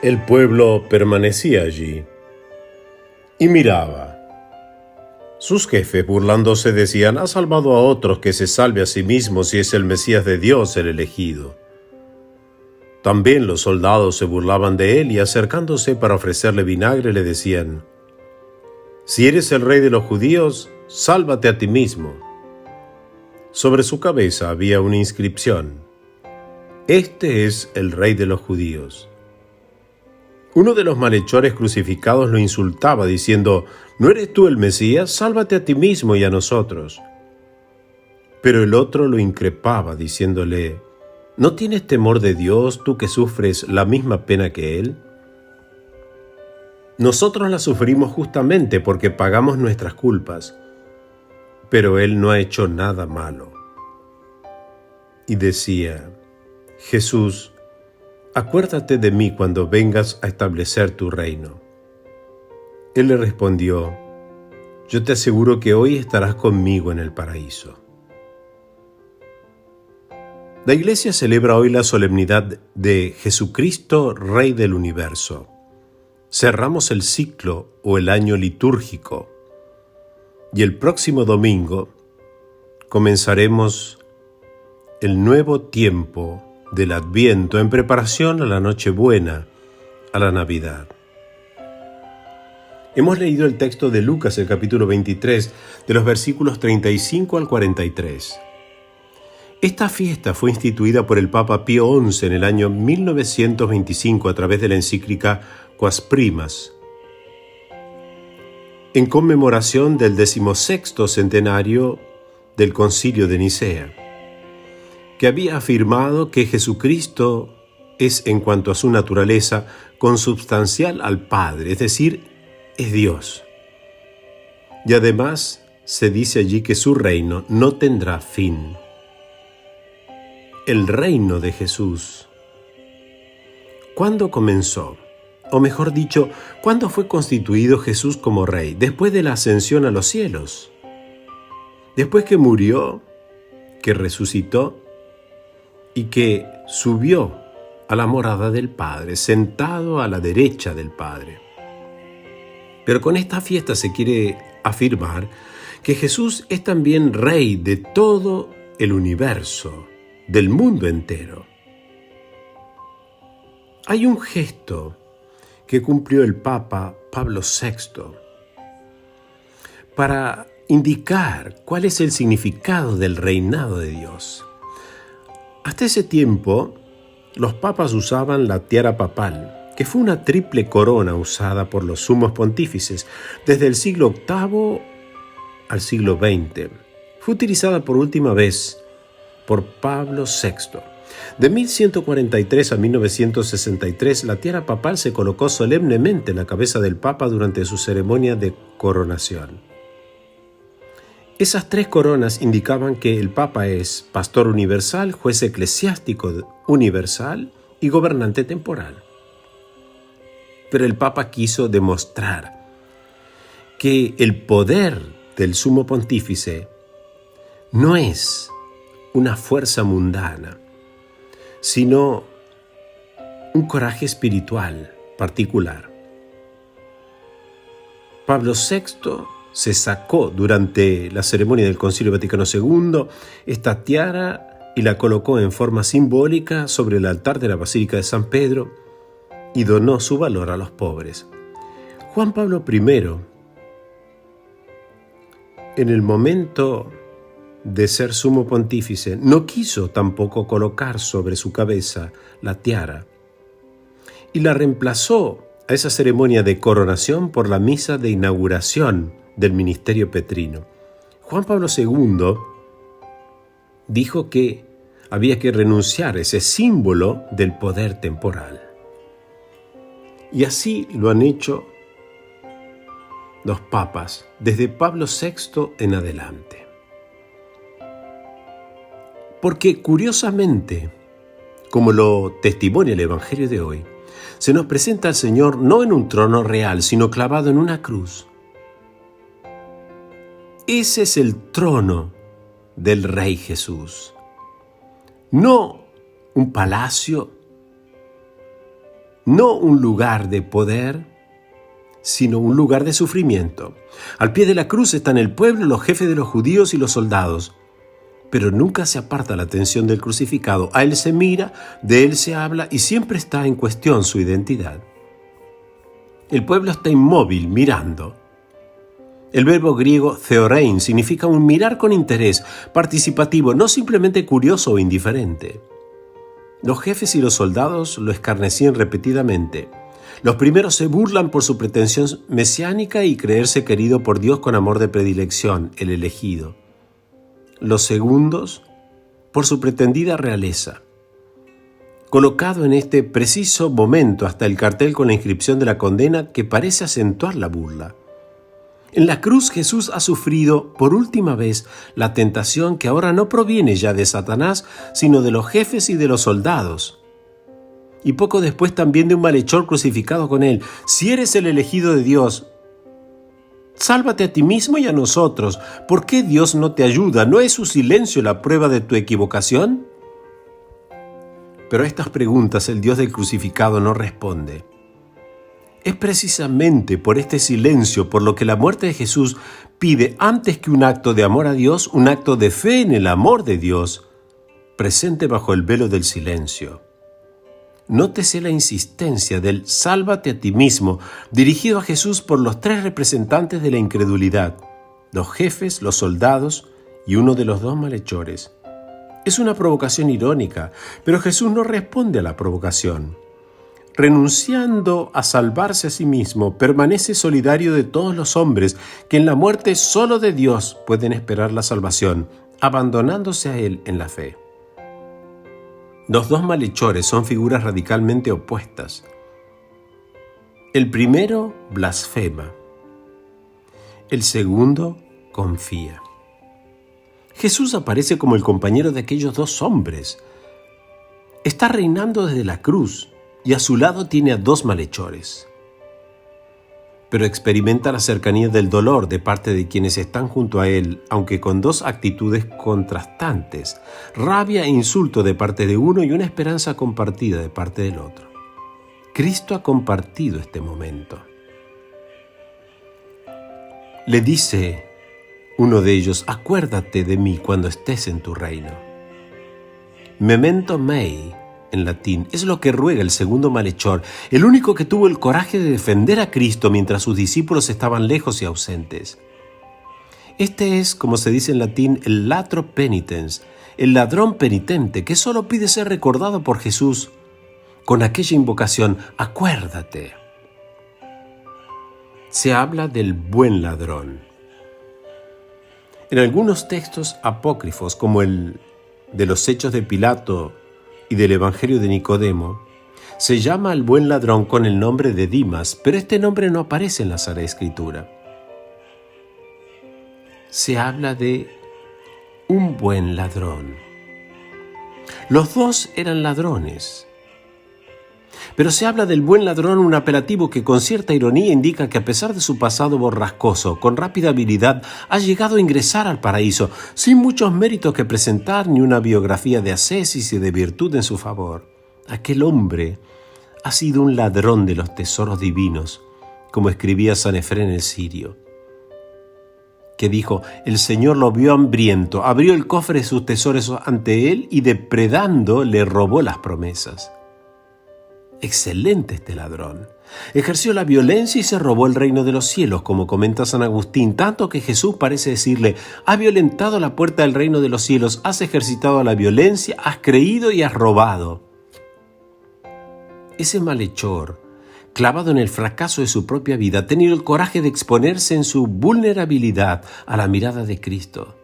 El pueblo permanecía allí y miraba. Sus jefes, burlándose, decían: «Ha salvado a otros, que se salve a sí mismo si es el Mesías de Dios, el elegido». También los soldados se burlaban de él y, acercándose para ofrecerle vinagre, le decían: «Si eres el rey de los judíos, sálvate a ti mismo». Sobre su cabeza había una inscripción: «Este es el rey de los judíos». Uno de los malhechores crucificados lo insultaba, diciendo: «¿No eres tú el Mesías? Sálvate a ti mismo y a nosotros». Pero el otro lo increpaba, diciéndole: «¿No tienes temor de Dios, tú que sufres la misma pena que Él? Nosotros la sufrimos justamente porque pagamos nuestras culpas, pero Él no ha hecho nada malo». Y decía: «Jesús, acuérdate de mí cuando vengas a establecer tu reino». Él le respondió: «Yo te aseguro que hoy estarás conmigo en el paraíso». La Iglesia celebra hoy la solemnidad de Jesucristo, Rey del Universo. Cerramos el ciclo o el año litúrgico y el próximo domingo comenzaremos el nuevo tiempo del Adviento en preparación a la Nochebuena, a la Navidad. Hemos leído el texto de Lucas, el capítulo 23, de los versículos 35 al 43. Esta fiesta fue instituida por el Papa Pío XI en el año 1925 a través de la encíclica Quas Primas, en conmemoración del 16º centenario del Concilio de Nicea, que había afirmado que Jesucristo es, en cuanto a su naturaleza, consubstancial al Padre, es decir, es Dios. Y además se dice allí que su reino no tendrá fin. El reino de Jesús, ¿cuándo comenzó? O mejor dicho, ¿cuándo fue constituido Jesús como rey? Después de la ascensión a los cielos. Después que murió, que resucitó y que subió a la morada del Padre, sentado a la derecha del Padre. Pero con esta fiesta se quiere afirmar que Jesús es también rey de todo el universo, del mundo entero. Hay un gesto que cumplió el Papa Pablo VI para indicar cuál es el significado del reinado de Dios. Hasta ese tiempo, los papas usaban la tiara papal, que fue una triple corona usada por los sumos pontífices desde el siglo VIII al siglo XX. Fue utilizada por última vez por Pablo VI. De 1143 a 1963, la tiara papal se colocó solemnemente en la cabeza del Papa durante su ceremonia de coronación. Esas tres coronas indicaban que el Papa es pastor universal, juez eclesiástico universal y gobernante temporal. Pero el Papa quiso demostrar que el poder del sumo pontífice no es una fuerza mundana, sino un coraje espiritual particular. Pablo VI se sacó durante la ceremonia del Concilio Vaticano II esta tiara y la colocó en forma simbólica sobre el altar de la Basílica de San Pedro y donó su valor a los pobres. Juan Pablo I, en el momento de ser sumo pontífice, no quiso tampoco colocar sobre su cabeza la tiara y la reemplazó a esa ceremonia de coronación por la misa de inauguración del ministerio petrino. Juan Pablo II dijo que había que renunciar a ese símbolo del poder temporal. Y así lo han hecho los papas desde Pablo VI en adelante. Porque curiosamente, como lo testimonia el Evangelio de hoy, se nos presenta al Señor no en un trono real, sino clavado en una cruz. Ese es el trono del Rey Jesús. No un palacio, no un lugar de poder, sino un lugar de sufrimiento. Al pie de la cruz están el pueblo, los jefes de los judíos y los soldados. Pero nunca se aparta la atención del crucificado. A él se mira, de él se habla y siempre está en cuestión su identidad. El pueblo está inmóvil, mirando. El verbo griego theorein significa un mirar con interés, participativo, no simplemente curioso o indiferente. Los jefes y los soldados lo escarnecían repetidamente. Los primeros se burlan por su pretensión mesiánica y creerse querido por Dios con amor de predilección, el elegido. Los segundos, por su pretendida realeza. Colocado en este preciso momento hasta el cartel con la inscripción de la condena que parece acentuar la burla. En la cruz Jesús ha sufrido por última vez la tentación que ahora no proviene ya de Satanás, sino de los jefes y de los soldados. Y poco después también de un malhechor crucificado con él. Si eres el elegido de Dios, sálvate a ti mismo y a nosotros. ¿Por qué Dios no te ayuda? ¿No es su silencio la prueba de tu equivocación? Pero a estas preguntas el Dios del crucificado no responde. Es precisamente por este silencio por lo que la muerte de Jesús pide, antes que un acto de amor a Dios, un acto de fe en el amor de Dios, presente bajo el velo del silencio. Nótese la insistencia del sálvate a ti mismo, dirigido a Jesús por los tres representantes de la incredulidad, los jefes, los soldados y uno de los dos malhechores. Es una provocación irónica, pero Jesús no responde a la provocación. Renunciando a salvarse a sí mismo, permanece solidario de todos los hombres que en la muerte solo de Dios pueden esperar la salvación, abandonándose a Él en la fe. Los dos malhechores son figuras radicalmente opuestas. El primero blasfema. El segundo confía. Jesús aparece como el compañero de aquellos dos hombres. Está reinando desde la cruz y a su lado tiene a dos malhechores. Pero experimenta la cercanía del dolor de parte de quienes están junto a él, aunque con dos actitudes contrastantes, rabia e insulto de parte de uno y una esperanza compartida de parte del otro. Cristo ha compartido este momento. Le dice uno de ellos, acuérdate de mí cuando estés en tu reino. Memento mei, en latín, es lo que ruega el segundo malhechor, el único que tuvo el coraje de defender a Cristo mientras sus discípulos estaban lejos y ausentes. Este es, como se dice en latín, el latro penitens, el ladrón penitente que solo pide ser recordado por Jesús con aquella invocación, acuérdate. Se habla del buen ladrón. En algunos textos apócrifos, como el de los Hechos de Pilato y del Evangelio de Nicodemo, se llama al buen ladrón con el nombre de Dimas, pero este nombre no aparece en la Sagrada Escritura. Se habla de un buen ladrón. Los dos eran ladrones, pero se habla del buen ladrón, un apelativo que con cierta ironía indica que a pesar de su pasado borrascoso, con rápida habilidad ha llegado a ingresar al paraíso, sin muchos méritos que presentar ni una biografía de ascesis y de virtud en su favor. Aquel hombre ha sido un ladrón de los tesoros divinos, como escribía San Efrén el Sirio, que dijo, el Señor lo vio hambriento, abrió el cofre de sus tesoros ante él y depredando le robó las promesas. Excelente este ladrón. Ejerció la violencia y se robó el reino de los cielos, como comenta San Agustín, tanto que Jesús parece decirle, has violentado la puerta del reino de los cielos, has ejercitado la violencia, has creído y has robado. Ese malhechor, clavado en el fracaso de su propia vida, ha tenido el coraje de exponerse en su vulnerabilidad a la mirada de Cristo.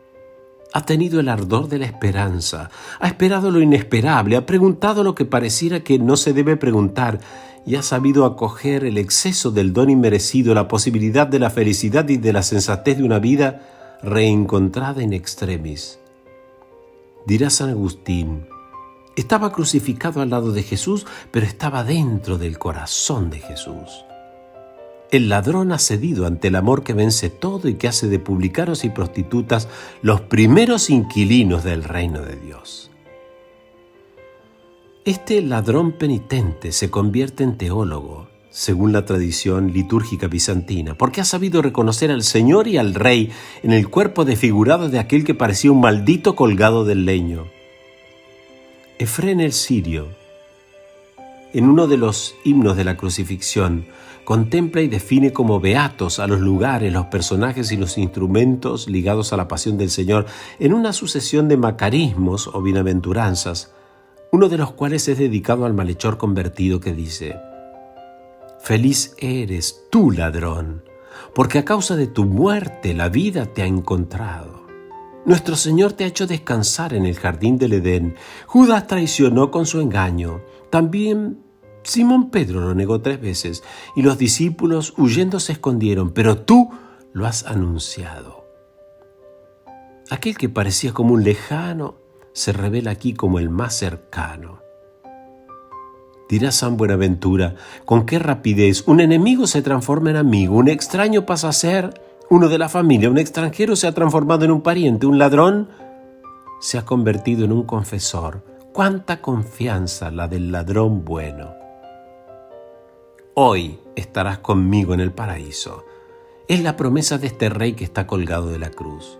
Ha tenido el ardor de la esperanza, ha esperado lo inesperable, ha preguntado lo que pareciera que no se debe preguntar y ha sabido acoger el exceso del don inmerecido, la posibilidad de la felicidad y de la sensatez de una vida reencontrada in extremis. Dirá San Agustín, estaba crucificado al lado de Jesús, pero estaba dentro del corazón de Jesús. El ladrón ha cedido ante el amor que vence todo y que hace de publicanos y prostitutas los primeros inquilinos del reino de Dios. Este ladrón penitente se convierte en teólogo, según la tradición litúrgica bizantina, porque ha sabido reconocer al Señor y al Rey en el cuerpo desfigurado de aquel que parecía un maldito colgado del leño. Efrén el Sirio, en uno de los himnos de la crucifixión, contempla y define como beatos a los lugares, los personajes y los instrumentos ligados a la pasión del Señor en una sucesión de macarismos o bienaventuranzas, uno de los cuales es dedicado al malhechor convertido que dice: «Feliz eres tú, ladrón, porque a causa de tu muerte la vida te ha encontrado. Nuestro Señor te ha hecho descansar en el jardín del Edén. Judas traicionó con su engaño. También Simón Pedro lo negó 3 veces y los discípulos huyendo se escondieron, pero tú lo has anunciado». Aquel que parecía como un lejano se revela aquí como el más cercano. Dirá San Buenaventura: con qué rapidez un enemigo se transforma en amigo, un extraño pasa a ser uno de la familia, un extranjero se ha transformado en un pariente, un ladrón se ha convertido en un confesor. ¡Cuánta confianza la del ladrón bueno! Hoy estarás conmigo en el paraíso. Es la promesa de este Rey que está colgado de la cruz.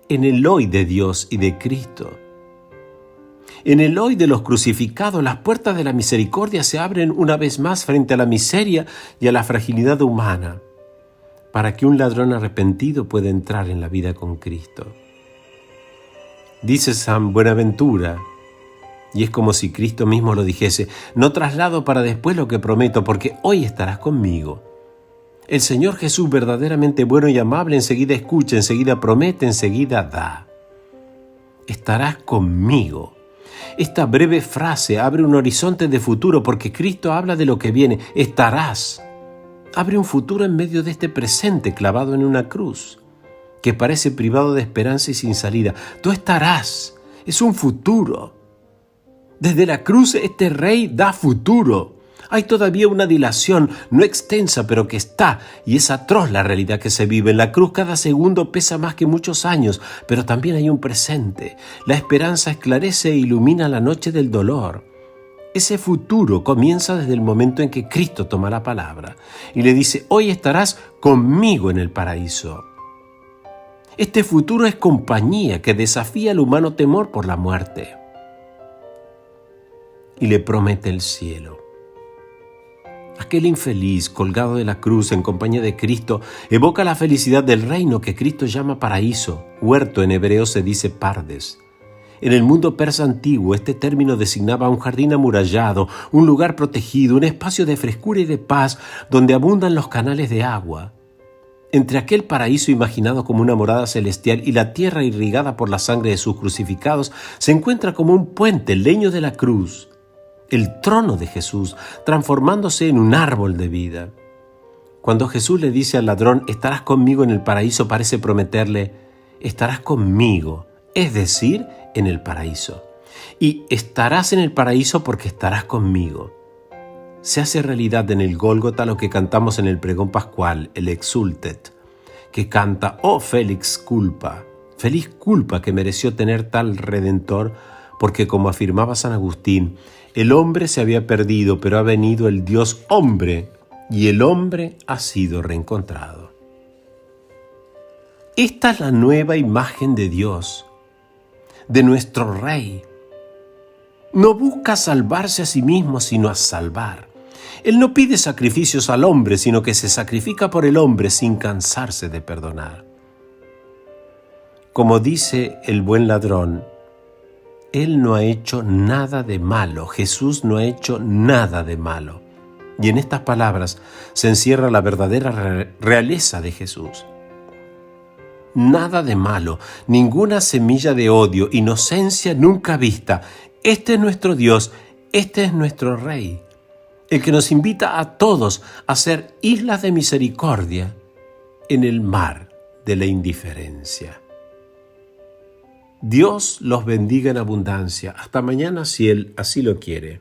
En el hoy de Dios y de Cristo, en el hoy de los crucificados, las puertas de la misericordia se abren una vez más frente a la miseria y a la fragilidad humana, para que un ladrón arrepentido pueda entrar en la vida con Cristo. Dice San Buenaventura, y es como si Cristo mismo lo dijese: no traslado para después lo que prometo, porque hoy estarás conmigo. El Señor Jesús, verdaderamente bueno y amable, enseguida escucha, enseguida promete, enseguida da. Estarás conmigo. Esta breve frase abre un horizonte de futuro, porque Cristo habla de lo que viene. Estarás. Abre un futuro en medio de este presente clavado en una cruz, que parece privado de esperanza y sin salida. Tú estarás. Es un futuro. Desde la cruz este Rey da futuro. Hay todavía una dilación, no extensa, pero que está, y es atroz la realidad que se vive. En la cruz cada segundo pesa más que muchos años, pero también hay un presente. La esperanza esclarece e ilumina la noche del dolor. Ese futuro comienza desde el momento en que Cristo toma la palabra y le dice: hoy estarás conmigo en el paraíso. Este futuro es compañía que desafía el humano temor por la muerte y le promete el cielo. Aquel infeliz colgado de la cruz en compañía de Cristo evoca la felicidad del reino que Cristo llama paraíso. Huerto en hebreo se dice pardes. En el mundo persa antiguo este término designaba un jardín amurallado, un lugar protegido, un espacio de frescura y de paz donde abundan los canales de agua. Entre aquel paraíso imaginado como una morada celestial y la tierra irrigada por la sangre de sus crucificados se encuentra como un puente, el leño de la cruz, el trono de Jesús, transformándose en un árbol de vida. Cuando Jesús le dice al ladrón: estarás conmigo en el paraíso, parece prometerle: estarás conmigo, es decir, en el paraíso. Y estarás en el paraíso porque estarás conmigo. Se hace realidad en el Gólgota lo que cantamos en el pregón pascual, el Exultet, que canta: oh feliz culpa que mereció tener tal Redentor, porque como afirmaba San Agustín, el hombre se había perdido, pero ha venido el Dios hombre, y el hombre ha sido reencontrado. Esta es la nueva imagen de Dios, de nuestro Rey. No busca salvarse a sí mismo, sino a salvar. Él no pide sacrificios al hombre, sino que se sacrifica por el hombre sin cansarse de perdonar. Como dice el buen ladrón, Él no ha hecho nada de malo, Jesús no ha hecho nada de malo. Y en estas palabras se encierra la verdadera realeza de Jesús. Nada de malo, ninguna semilla de odio, inocencia nunca vista. Este es nuestro Dios, este es nuestro Rey, el que nos invita a todos a ser islas de misericordia en el mar de la indiferencia. Dios los bendiga en abundancia. Hasta mañana si Él así lo quiere.